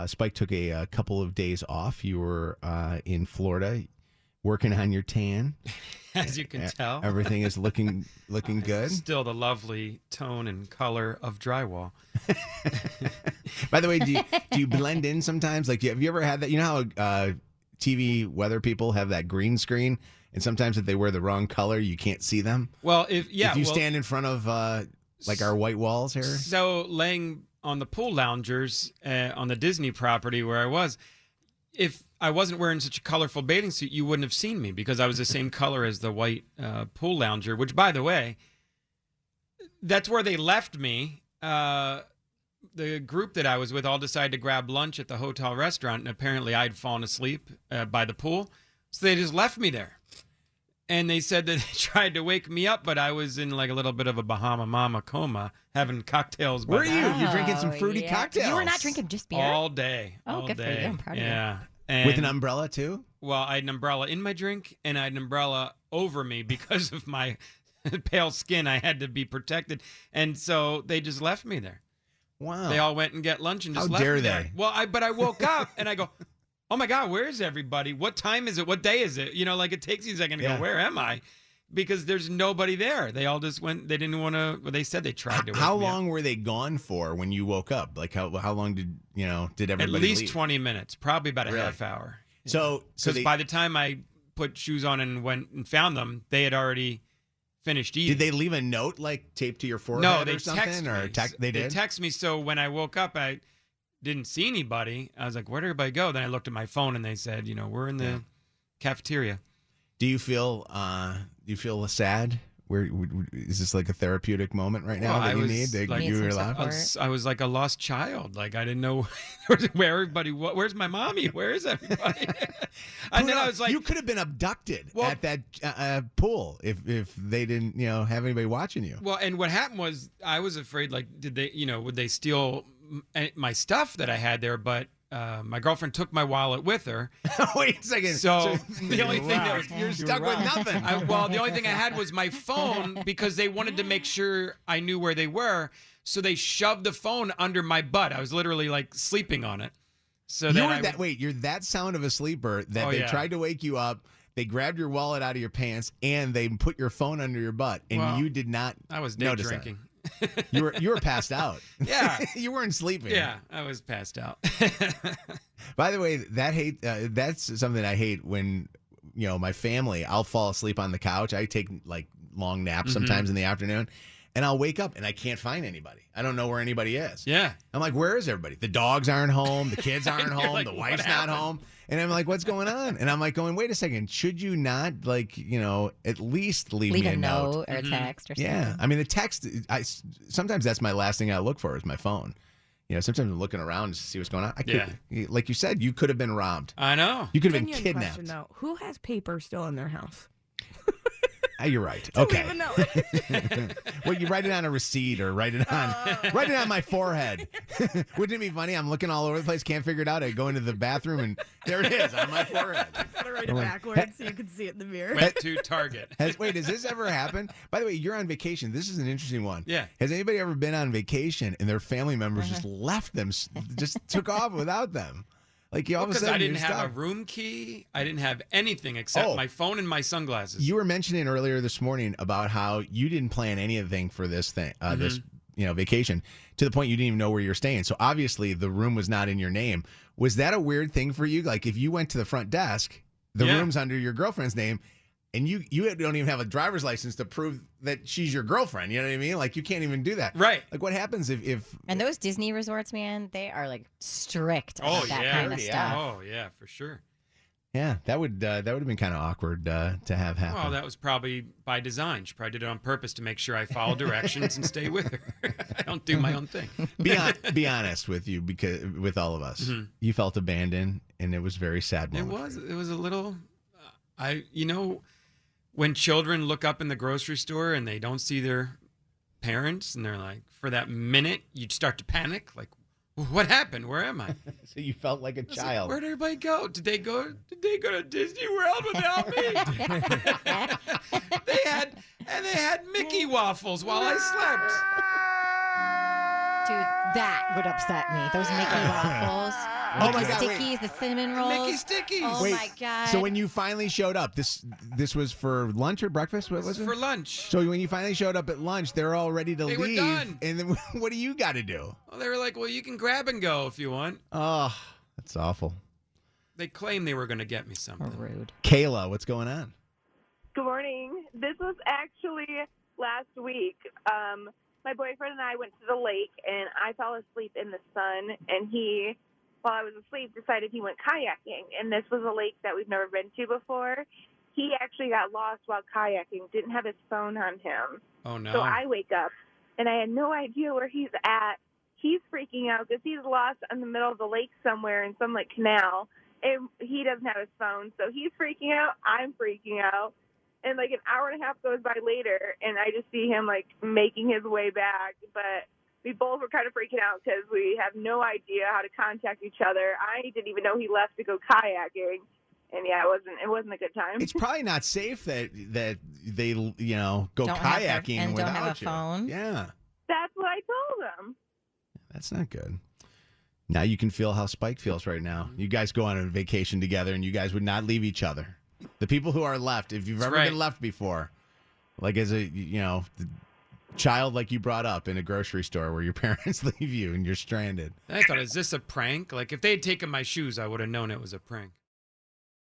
Spike took a couple of days off. You were in Florida working on your tan. As you can tell. Everything is looking good. Still the lovely tone and color of drywall. By the way, do you blend in sometimes? Like, have you ever had that? You know how TV weather people have that green screen, and sometimes if they wear the wrong color, you can't see them? Well, if you stand in front of like our white walls here. So laying on the pool loungers on the Disney property where I was, if I wasn't wearing such a colorful bathing suit, you wouldn't have seen me because I was the same color as the white pool lounger, which, by the way, that's where they left me. The group that I was with all decided to grab lunch at the hotel restaurant, and apparently I'd fallen asleep by the pool. So they just left me there. And they said that they tried to wake me up, but I was in like a little bit of a Bahama Mama coma, having cocktails. Where are you? You're drinking some fruity cocktails. You were not drinking just beer? All day. Oh, all good day. for you. I'm proud of you. Yeah. With an umbrella, too? Well, I had an umbrella in my drink, and I had an umbrella over me because of my pale skin. I had to be protected. And so they just left me there. Wow. They all went and get lunch and just left me dare there. they? Well, but I woke up, and I go, oh, my God, where is everybody? What time is it? What day is it? You know, like it takes you a second to go, where am I? Because there's nobody there. They all just went. They didn't want to. Well, they said they tried to. How long were they gone for when you woke up? Like how long did everybody At least leave? 20 minutes, probably about a half hour. So by the time I put shoes on and went and found them, they had already finished eating. Did they leave a note like taped to your forehead? No, they or something? texted me. They did. They texted me. So when I woke up, I didn't see anybody. I was like, where did everybody go? Then I looked at my phone and they said, we're in the cafeteria. Do you feel sad? Where is this like a therapeutic moment right now that you need? I was like a lost child. Like I didn't know where everybody. Where's my mommy? Where is everybody? And then I was like, you could have been abducted at that pool if they didn't have anybody watching you. Well, and what happened was I was afraid like did they would they steal my stuff that I had there? But my girlfriend took my wallet with her. Wait a second. So the only thing that was you're stuck with nothing. The only thing I had was my phone because they wanted to make sure I knew where they were. So they shoved the phone under my butt. I was literally like sleeping on it. So you're that sound of a sleeper that they tried to wake you up. They grabbed your wallet out of your pants and they put your phone under your butt, and you did not. I was day drinking. You were passed out. Yeah. You weren't sleeping. Yeah, I was passed out. By the way, that's something I hate when, my family, I'll fall asleep on the couch. I take like long naps sometimes in the afternoon, and I'll wake up and I can't find anybody. I don't know where anybody is. Yeah. I'm like, where is everybody? The dogs aren't home. The kids aren't home. Like, the wife's not home. And I'm like, what's going on? And I'm like going, wait a second. Should you not, at least leave me a note or a text or something? Yeah. I mean, the text, sometimes that's my last thing I look for is my phone. Sometimes I'm looking around to see what's going on. Like you said, you could have been robbed. I know. You could have been kidnapped. Question, though. Who has paper still in their house? You're right. Okay. Leave a note. Well, you write it on a receipt or write it on my forehead. Wouldn't it be funny? I'm looking all over the place, can't figure it out. I go into the bathroom and there it is on my forehead. Gotta write it backwards so you can see it in the mirror. Went to Target. Wait, has this ever happened? By the way, you're on vacation. This is an interesting one. Yeah. Has anybody ever been on vacation and their family members just left them, just took off without them? Like all of a sudden, I didn't have a room key. I didn't have anything except my phone and my sunglasses. You were mentioning earlier this morning about how you didn't plan anything for this thing, this vacation, to the point you didn't even know where you're staying. So obviously, the room was not in your name. Was that a weird thing for you? Like if you went to the front desk, the room's under your girlfriend's name, and you don't even have a driver's license to prove that she's your girlfriend. You know what I mean? Like you can't even do that. Right. Like what happens if And those Disney resorts, man, they are like strict about that kind of stuff. Oh yeah, for sure. Yeah, that would have been kind of awkward to have happen. Well, that was probably by design. She probably did it on purpose to make sure I follow directions and stay with her. I don't do my own thing. Be honest with you, because with all of us, you felt abandoned, and it was a very sad moment. It was a little. When children look up in the grocery store and they don't see their parents, and they're like, for that minute, you'd start to panic. Like, what happened? Where am I? So you felt like a child. Like, where'd everybody go? Did they go to Disney World without me? They had Mickey waffles while I slept. Dude, that would upset me. Those Mickey waffles. Oh my the God, wait. stickies, the cinnamon rolls. Mickey Stickies. Oh Wait, my God. So when you finally showed up, this was for lunch or breakfast? What was it? For lunch. So when you finally showed up at lunch, they were all ready to They were leave. done. And then what do you got to do? Well, they were like, well, you can grab and go if you want. Oh, that's awful. They claimed they were going to get me something. Rude. Kayla, what's going on? Good morning. This was actually last week. My boyfriend and I went to the lake, and I fell asleep in the sun, and he, while I was asleep, decided he went kayaking, and this was a lake that we've never been to before. He actually got lost while kayaking, didn't have his phone on him. Oh, no. So I wake up, and I had no idea where he's at. He's freaking out because he's lost in the middle of the lake somewhere in some, canal, and he doesn't have his phone. So he's freaking out. I'm freaking out. And, an hour and a half goes by later, and I just see him, making his way back. But we both were kind of freaking out because we have no idea how to contact each other. I didn't even know he left to go kayaking. And, yeah, it wasn't a good time. It's probably not safe that they, go Don't have kayaking and without don't have a you. phone. Yeah. That's what I told him. That's not good. Now you can feel how Spike feels right now. You guys go on a vacation together, and you guys would not leave each other. The people who are left, if you've ever been left before, as a child like you brought up in a grocery store where your parents leave you and you're stranded. I thought, is this a prank? If they had taken my shoes, I would have known it was a prank.